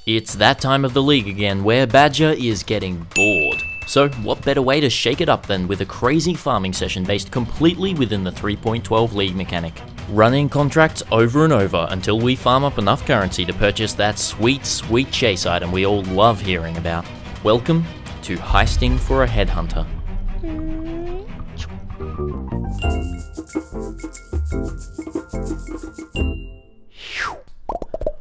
It's that time of the league again where Badger is getting bored. So what better way to shake it up than with a crazy farming session based completely within the 3.12 league mechanic. Running contracts over and over until we farm up enough currency to purchase that sweet, sweet chase item we all love hearing about. Welcome to Heisting for a Headhunter.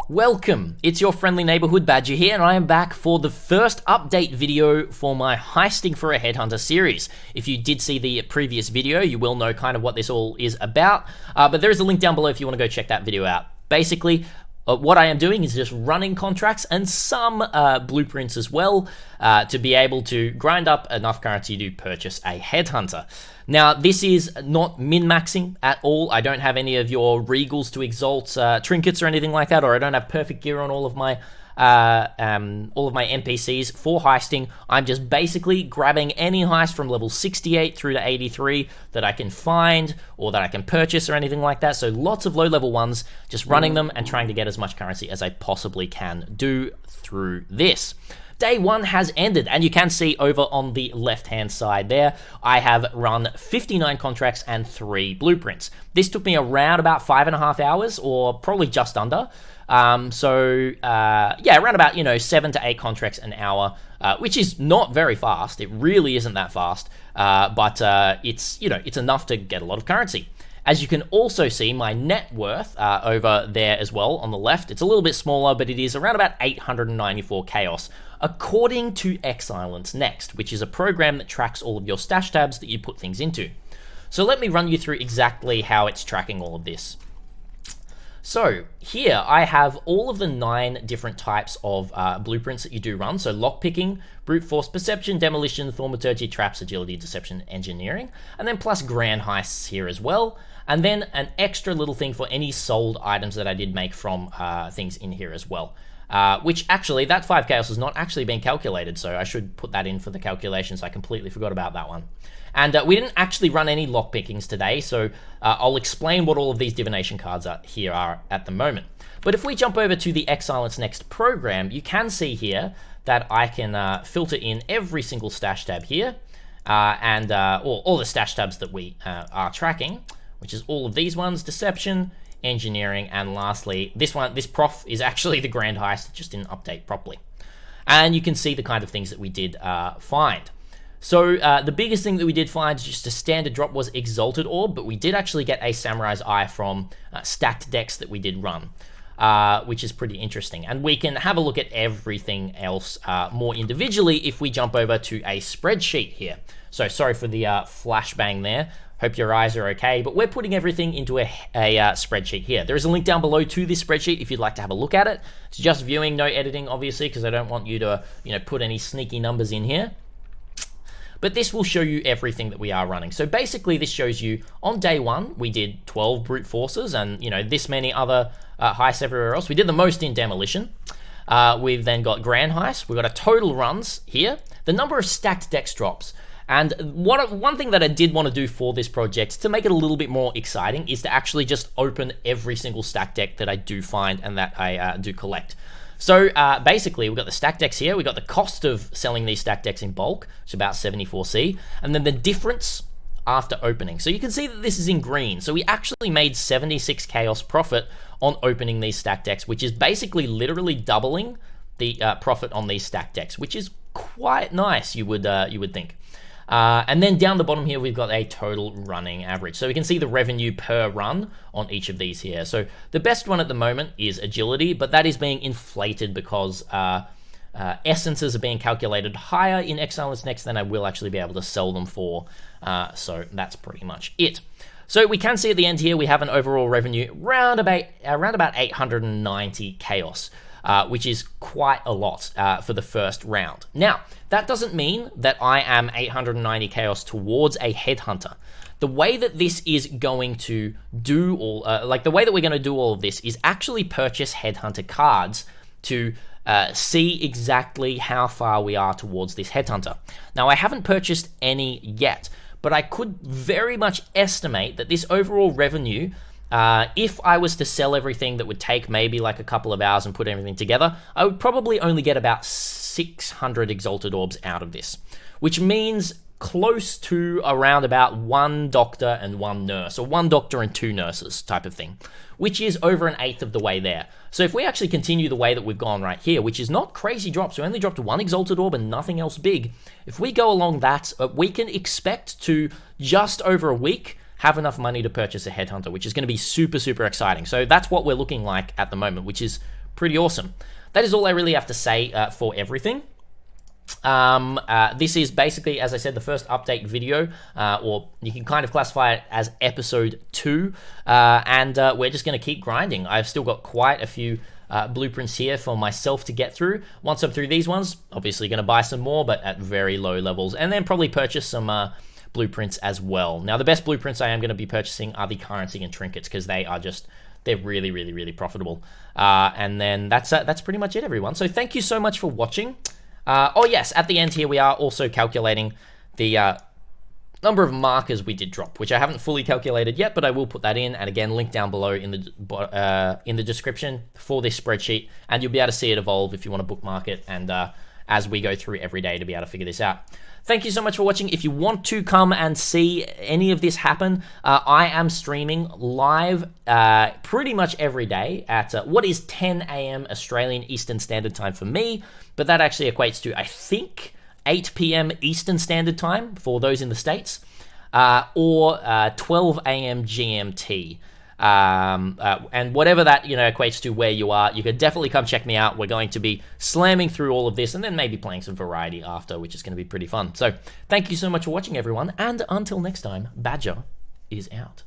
Welcome, it's your friendly neighborhood Badger here, and I am back for the first update video for my Heisting for a Headhunter series. If you did see the previous video, you will know kind of what this all is about, but there is a link down below if you want to go check that video out. Basically, what I am doing is just running contracts and some blueprints as well to be able to grind up enough currency to purchase a Headhunter. Now, this is not min-maxing at all. I don't have any of your Regals to Exalt trinkets or anything like that, or I don't have perfect gear on all of my NPCs for heisting. I'm just basically grabbing any heist from level 68 through to 83 that I can find or that I can purchase or anything like that. So lots of low-level ones, just running them and trying to get as much currency as I possibly can do through this. Day one has ended, and you can see over on the left-hand side there, I have run 59 contracts and 3 blueprints. This took me around about 5.5 hours, or probably just under. Around about 7 to 8 contracts an hour, which is not very fast. It really isn't that fast, but it's enough to get a lot of currency. As you can also see, my net worth over there as well on the left, it's a little bit smaller, but it is around about 894 chaos, according to Xilence Next, which is a program that tracks all of your stash tabs that you put things into. So let me run you through exactly how it's tracking all of this. So here I have all of the 9 different types of blueprints that you do run. So lockpicking, brute force perception, demolition, thaumaturgy, traps, agility, deception, engineering, and then plus grand heists here as well. And then an extra little thing for any sold items that I did make from things in here as well. Which actually, that 5 chaos has not actually been calculated, so I should put that in for the calculations. I completely forgot about that one. And we didn't actually run any lockpickings today, so I'll explain what all of these divination cards here are at the moment. But if we jump over to the Xilence Next program, you can see here that I can filter in every single stash tab here, all the stash tabs that we are tracking, which is all of these ones: deception, engineering, and lastly, this prof is actually the grand heist. It just didn't update properly. And you can see the kind of things that we did find. So the biggest thing that we did find, just a standard drop, was Exalted Orb, but we did actually get a Samurai's Eye from stacked decks that we did run, which is pretty interesting. And we can have a look at everything else more individually if we jump over to a spreadsheet here. So sorry for the flashbang there. Hope your eyes are okay, but we're putting everything into a spreadsheet here. There is a link down below to this spreadsheet if you'd like to have a look at it. It's just viewing, no editing, obviously, because I don't want you to put any sneaky numbers in here. But this will show you everything that we are running. So basically, this shows you on day one, we did 12 brute forces and this many other heists everywhere else. We did the most in demolition. We've then got grand heist. We've got a total runs here. The number of stacked dex drops. And one thing that I did want to do for this project to make it a little bit more exciting is to actually just open every single stack deck that I do find and that I do collect. So basically, we've got the stack decks here. We've got the cost of selling these stack decks in bulk, which is about 74C, and then the difference after opening. So you can see that this is in green. So we actually made 76 chaos profit on opening these stack decks, which is basically literally doubling the profit on these stack decks, which is quite nice, you would think. And then down the bottom here, we've got a total running average. So we can see the revenue per run on each of these here. So the best one at the moment is agility, but that is being inflated because essences are being calculated higher in Xilence Next than I will actually be able to sell them for. So that's pretty much it. So we can see at the end here, we have an overall revenue around about 890 chaos. Which is quite a lot for the first round. Now, that doesn't mean that I am 890 chaos towards a Headhunter. The way that this is going to do the way that we're going to do all of this is actually purchase Headhunter cards to see exactly how far we are towards this Headhunter. Now, I haven't purchased any yet, but I could very much estimate that this overall revenue If I was to sell everything, that would take maybe like a couple of hours and put everything together, I would probably only get about 600 Exalted Orbs out of this, which means close to around about 1 doctor and 1 nurse, or 1 doctor and 2 nurses type of thing, which is over an eighth of the way there. So if we actually continue the way that we've gone right here, which is not crazy drops, we only dropped 1 Exalted Orb and nothing else big. If we go along that, we can expect to, just over a week, have enough money to purchase a Headhunter, which is going to be super, super exciting. So that's what we're looking like at the moment, which is pretty awesome. That is all I really have to say for everything. This is basically, as I said, the first update video, or you can kind of classify it as episode 2, and we're just going to keep grinding. I've still got quite a few blueprints here for myself to get through. Once I'm through these ones, obviously going to buy some more, but at very low levels, and then probably purchase some blueprints as well. Now, the best blueprints I am going to be purchasing are the currency and trinkets, because they are just, they're really, really, really profitable. And then that's pretty much it, everyone. So thank you so much for watching. Oh yes, at the end here we are also calculating the number of markers we did drop, which I haven't fully calculated yet, but I will put that in, and again, link down below in the description for this spreadsheet, and you'll be able to see it evolve if you want to bookmark it, and as we go through every day to be able to figure this out. Thank you so much for watching. If you want to come and see any of this happen, I am streaming live pretty much every day at what is 10 a.m. Australian Eastern Standard Time for me, but that actually equates to, I think, 8 p.m. Eastern Standard Time for those in the States, or 12 a.m. GMT. And whatever that, equates to where you are, you can definitely come check me out. We're going to be slamming through all of this and then maybe playing some variety after, which is going to be pretty fun. So thank you so much for watching, everyone. And until next time, Badger is out.